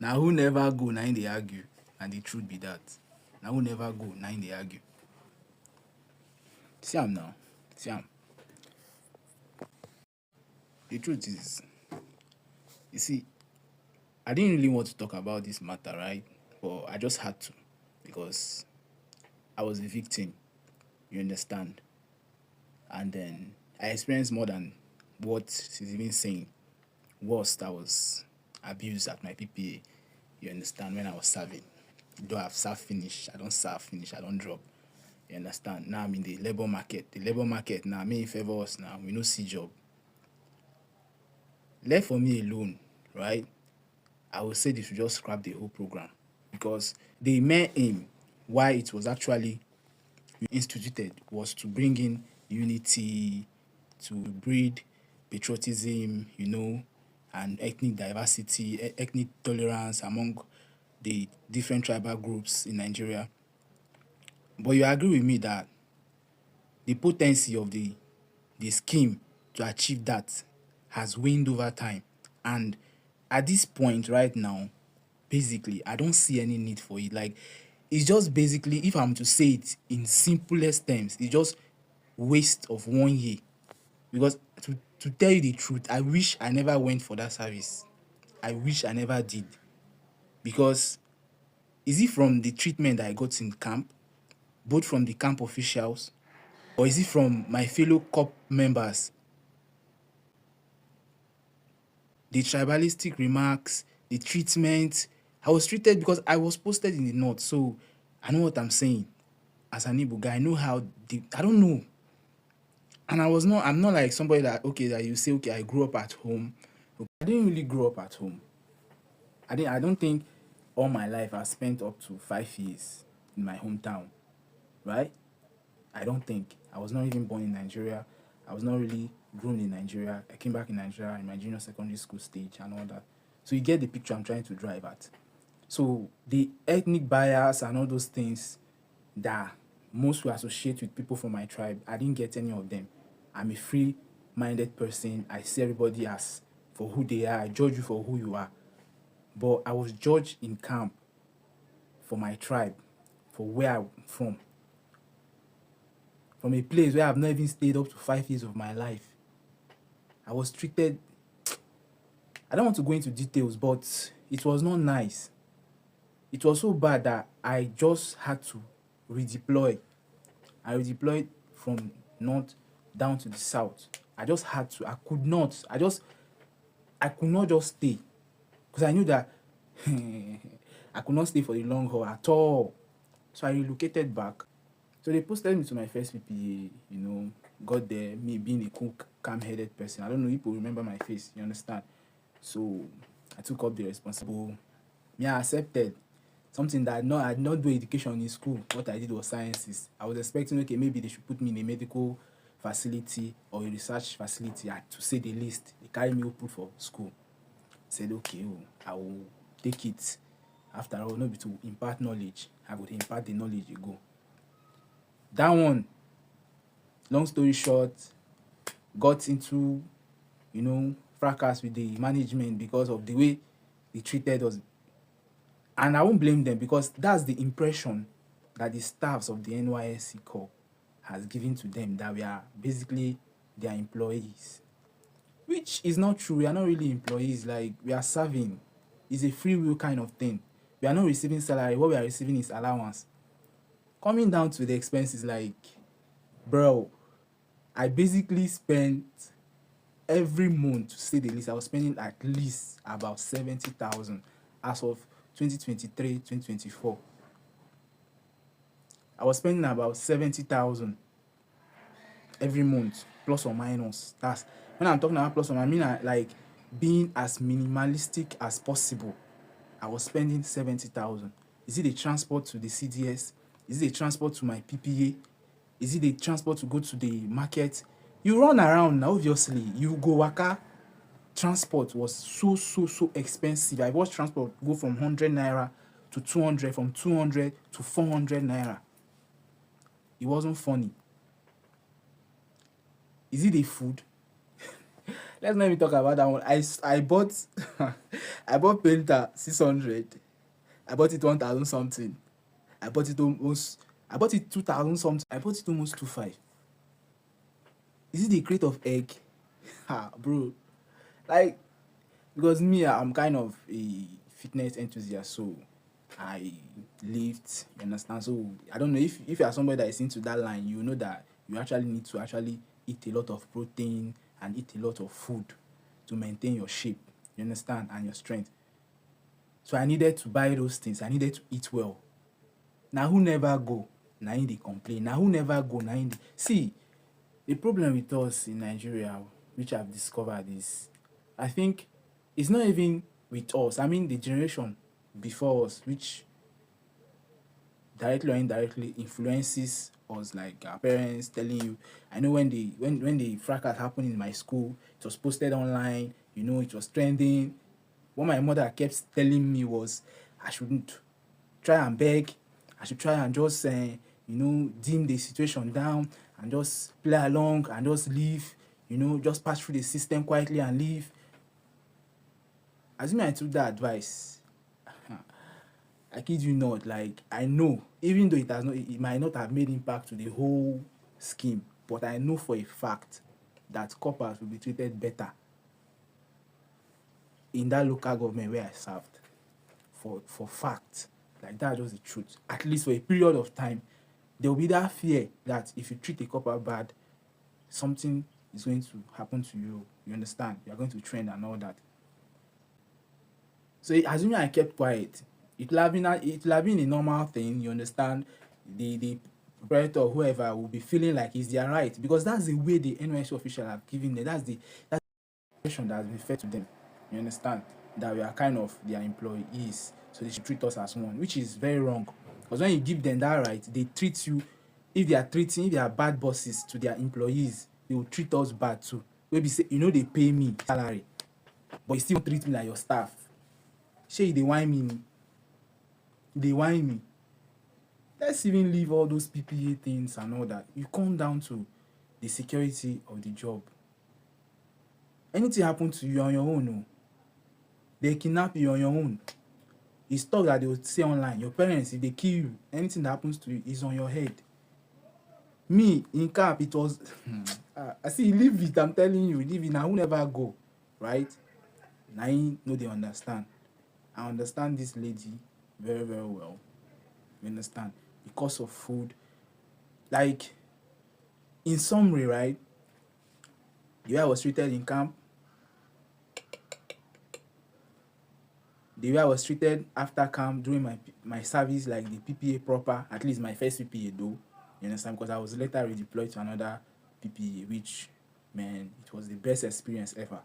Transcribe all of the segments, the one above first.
Now who never go, now they argue. And the truth be that. Now who never go, now they argue. See am now. See am. The truth is, you see, I didn't really want to talk about this matter, right? But I just had to because I was a victim. You understand? And then I experienced more than what she's even saying. Worst, I was abused at my PPA. You understand? When I was serving. Though I've served finish, I don't serve finish, I don't drop. You understand? Now I'm in the labor market. The labor market now, me in favor us now. We no see job. Left for me alone, right? I would say they should just scrap the whole program because the main aim why it was actually instituted was to bring in unity, to breed patriotism, and ethnic diversity, ethnic tolerance among the different tribal groups in Nigeria. But you agree with me that the potency of the scheme to achieve that has waned over time. And at this point right now, basically, I don't see any need for it. Like, it's just basically, if I'm to say it in simplest terms, it's just waste of 1 year. Because to tell you the truth, I wish I never went for that service. I wish I never did. Because is it from the treatment that I got in camp, both from the camp officials, or is it from my fellow corp members? The tribalistic remarks, the treatment. I was treated because I was posted in the north, so I know what I'm saying. As an Igbo guy, I know how deep. I don't know. And I'm not like somebody that you say, okay, I grew up at home. Okay, I didn't really grow up at home. I don't think all my life I spent up to 5 years in my hometown, right? I don't think. I was not even born in Nigeria. I was not really grown in Nigeria. I came back in Nigeria in my junior secondary school stage and all that. So you get the picture I'm trying to drive at. So the ethnic bias and all those things that most will associate with people from my tribe, I didn't get any of them. I'm a free-minded person. I see everybody as for who they are. I judge you for who you are. But I was judged in camp for my tribe, for where I'm from a place where I've not even stayed up to 5 years of my life. I was treated, I don't want to go into details, but it was not nice. It was so bad that I just had to redeploy. I redeployed from north down to the south. I just had to. I could not just stay because I knew that I could not stay for the long haul at all. So I relocated back. So they posted me to my first PPA, got there, me being a cool, calm-headed person. I don't know if people remember my face, you understand? So I took up the responsibility. Me, I accepted something that I had not do education in school. What I did was sciences. I was expecting, okay, maybe they should put me in a medical facility or a research facility, to say the least. They carry me open for school. Said, okay, I will take it. After all, not be to impart knowledge. I would impart the knowledge you go. That one, long story short, got into, fracas with the management because of the way they treated us. And I won't blame them because that's the impression that the staffs of the NYSC Corps has given to them, that we are basically their employees. Which is not true. We are not really employees. Like, we are serving. It's a free will kind of thing. We are not receiving salary. What we are receiving is allowance. Coming down to the expenses, like, bro, I basically spent every month, to say the least, I was spending at least about 70,000 as of 2023, 2024. I was spending about 70,000 every month, plus or minus. That's when I'm talking about plus or minus, I mean like being as minimalistic as possible. I was spending 70,000. Is it the transport to the CDS? Is it the transport to my PPA? Is it the transport to go to the market? You run around now, obviously. You go waka. Transport was so expensive. I watched transport go from 100 naira to 200, from 200 to 400 naira. It wasn't funny. Is it the food? Let's not even talk about that one. I bought I bought painter 600. I bought it 1,000 something. I bought it almost I bought it 2,000 something. I bought it almost 2,500. Is it the crate of egg? Ha, bro. Like, because me, I'm kind of a fitness enthusiast, so I lift, you understand? So I don't know if you are somebody that is into that line, you know that you actually need to actually eat a lot of protein and eat a lot of food to maintain your shape, you understand, and your strength. So I needed to buy those things. I needed to eat well. Now who never go? Now in they complain. Now who never go? Now in the see the problem with us in Nigeria, which I've discovered, is I think it's not even with us. I mean the generation before us, which directly or indirectly influences us, like our parents telling you. I know when the fracas happened in my school, it was posted online, you know, it was trending. What my mother kept telling me was I shouldn't try and beg, I should try and just dim the situation down and just play along and just leave, you know, just pass through the system quietly and leave. Assuming I took that advice, I kid you not, like I know, even though it might not have made impact to the whole scheme, but I know for a fact that corpers will be treated better in that local government where I served. For fact, like that's just the truth. At least for a period of time, there will be that fear that if you treat a copper bad, something is going to happen to you. You understand? You are going to trend and all that. So assuming I kept quiet, it will have been a normal thing. You understand? The operator or whoever will be feeling like it's their right, because that's the way the NYSC official have given them. That's the impression that has been fed to them. You understand? That we are kind of their employees, so they should treat us as one, which is very wrong. Because when you give them that right, they treat you. If they are bad bosses to their employees, they will treat us bad too. Maybe say, you know, they pay me salary, but you still treat me like your staff. Shey they whine me, they whine me. Let's even leave all those PPA things and all that. You come down to the security of the job. Anything happen to you on your own, no. They kidnap you on your own. It's stuff that they will say online. Your parents, if they kill you, anything that happens to you is on your head. Me, in camp, it was... I see, leave it, I'm telling you, leave it. Now, who never go, right? Now, no, they understand. I understand this lady very, very well. You understand? Because of food. Like, in summary, right? The way I was treated in camp, the way I was treated after camp during my service, like the PPA proper, at least my first PPA though, you understand? Because I was later redeployed to another PPA, which, man, it was the best experience ever.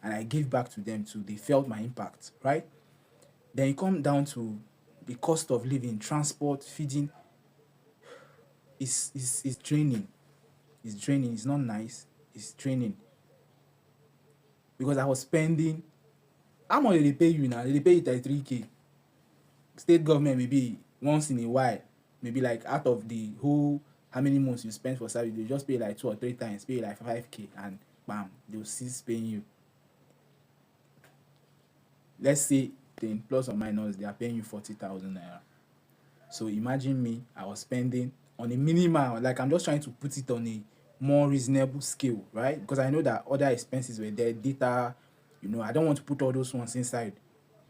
And I gave back to them too. They felt my impact, right? Then you come down to the cost of living, transport, feeding. It's draining. It's draining. It's not nice. It's draining. Because I was spending... How much did they pay you now? They pay you 33K. State government maybe once in a while, maybe like out of the whole how many months you spend for service, they just pay like 2 or 3 times, pay like 5K, and bam, they'll cease paying you. Let's say 10 plus or minus, they are paying you 40,000 naira. So imagine me, I was spending on a minimal, like I'm just trying to put it on a more reasonable scale, right? Because I know that other expenses were there, data, you know, I don't want to put all those ones inside.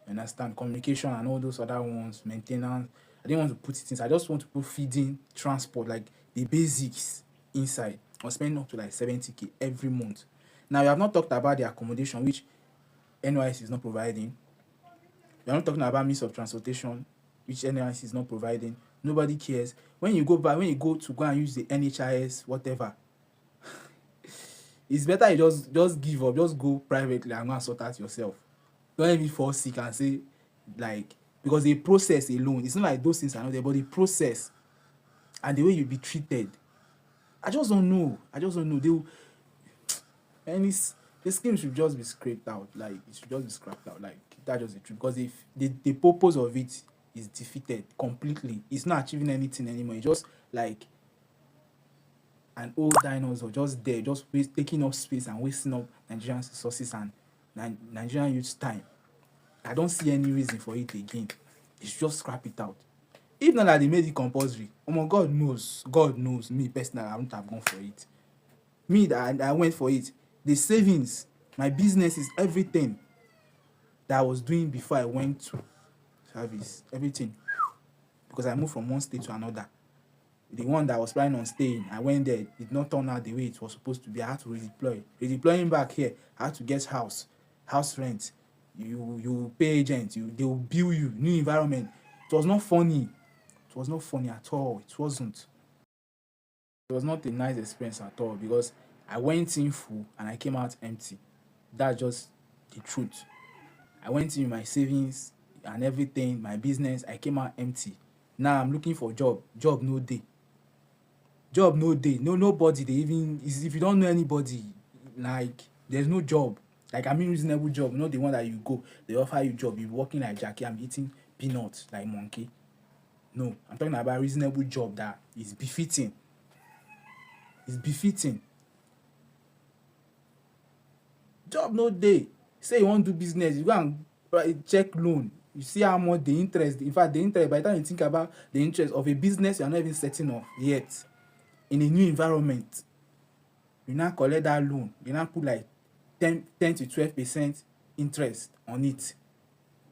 You understand? Communication and all those other ones, maintenance. I didn't want to put it inside. I just want to put feeding, transport, like the basics inside. I was spending up to like 70K every month. Now, we have not talked about the accommodation, which NYSC is not providing. We are not talking about means of transportation, which NYSC is not providing. Nobody cares. When you go to go and use the NHIS, whatever, it's better you just give up, just go privately and go and sort out yourself. Don't even fall sick and say, like, because the process alone, it's not like those things are not there, but the process and the way you be treated, I just don't know. They will, and the scheme should just be scraped out. Like, it should just be scrapped out. Like, that's just the truth. Because if the purpose of it is defeated completely, it's not achieving anything anymore. It's just like an old dinosaur just there, just taking up space and wasting up Nigerian resources and Nigerian youth's time. I don't see any reason for it again. It's just scrap it out. If not that they made it compulsory, oh my God knows, me personally, I wouldn't have gone for it. Me, that I went for it. The savings, my business is everything that I was doing before I went to service, everything. Because I moved from one state to another. The one that I was planning on staying, I went there, did not turn out the way it was supposed to be. I had to redeploy. Redeploying back here, I had to get house rent. You pay agents, they will bill you, new environment. It was not funny. It was not funny at all. It wasn't. It was not a nice experience at all because I went in full and I came out empty. That's just the truth. I went in with my savings and everything, my business, I came out empty. Now I'm looking for job. Job no day. Job no day. Nobody. They even if you don't know anybody, like there's no job. Like I mean reasonable job, not the one that you go, they offer you job, you're working like Jackie, I'm eating peanuts like monkey. No, I'm talking about reasonable job that is befitting. It's befitting. Job no day. Say you want to do business, you go and check loan. You see how much the interest. In fact, the interest, by the time you think about the interest of a business you are not even setting up yet, in a new environment, you now collect that loan. You now put like 10 to 12% interest on it.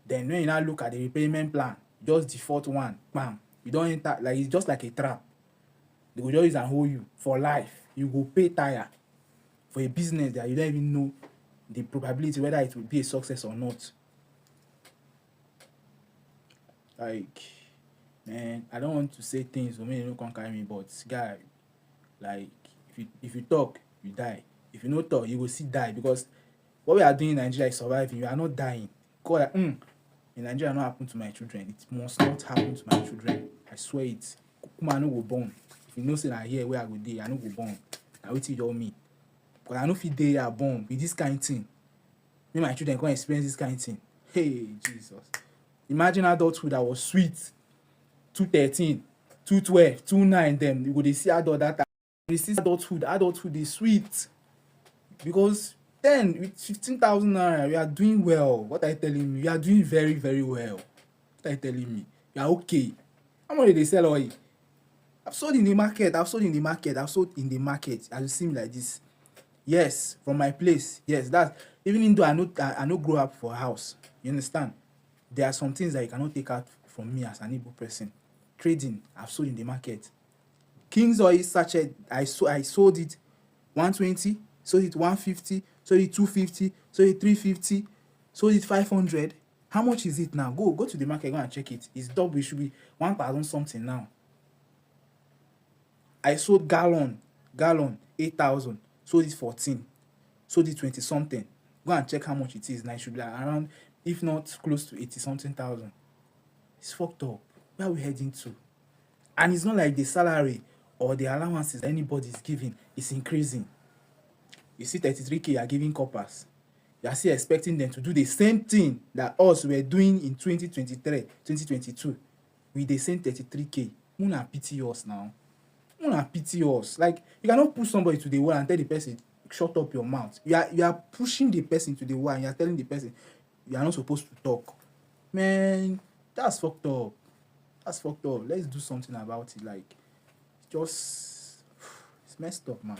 Then when you now look at the repayment plan, just default one, bam, you don't enter, like it's just like a trap. They will just use and hold you for life. You go pay tire for a business that you don't even know the probability whether it will be a success or not. Like, man, I don't want to say things so many don't come carry me, but guy, like if you talk, you die. If you no talk, you will see die because what we are doing in Nigeria is surviving. You are not dying. God, in Nigeria, not happen to my children. It must not happen to my children. I swear it. Kuma no go born. If you know say that here where I go dey, I no go born. Na wetin you all me. Because I no fit dey here born with this kind of thing. Make my children come experience this kind of thing. Hey, Jesus. Imagine adulthood that was sweet. 213, 212, 29 them. You go dey see adult that time. You see adulthood is sweet. Because then with 15,000 naira, you are doing well. What are you telling me? You are doing very, very well. What are you telling me? You are okay. How much did they sell oil? I've sold in the market. As you see me like this. Yes, from my place. Yes, that's even though I no grow up for a house. You understand? There are some things that you cannot take out from me as an able person. Trading, I've sold in the market. King's oil sachet, I sold it 120, sold it 150, sold it 250, sold it 350, sold it 500. How much is it now? Go to the market, go and check it. It's double. It should be 1,000 something now. I sold gallon 8,000, sold it 14, sold it 20 something. Go and check how much it is now. It should be like around, if not close to 80 something thousand. It's fucked up. Where are we heading to? And it's not like the salary or the allowances anybody is giving is increasing. You see 33k you are giving coppers. You are still expecting them to do the same thing that us were doing in 2023, 2022 with the same 33k. Una pity us now. Una pity us. Like, you cannot push somebody to the wall and tell the person, shut up your mouth. You are pushing the person to the wall and you are telling the person you are not supposed to talk. Man, that's fucked up. Let's do something about it. Like, it's messed up, man.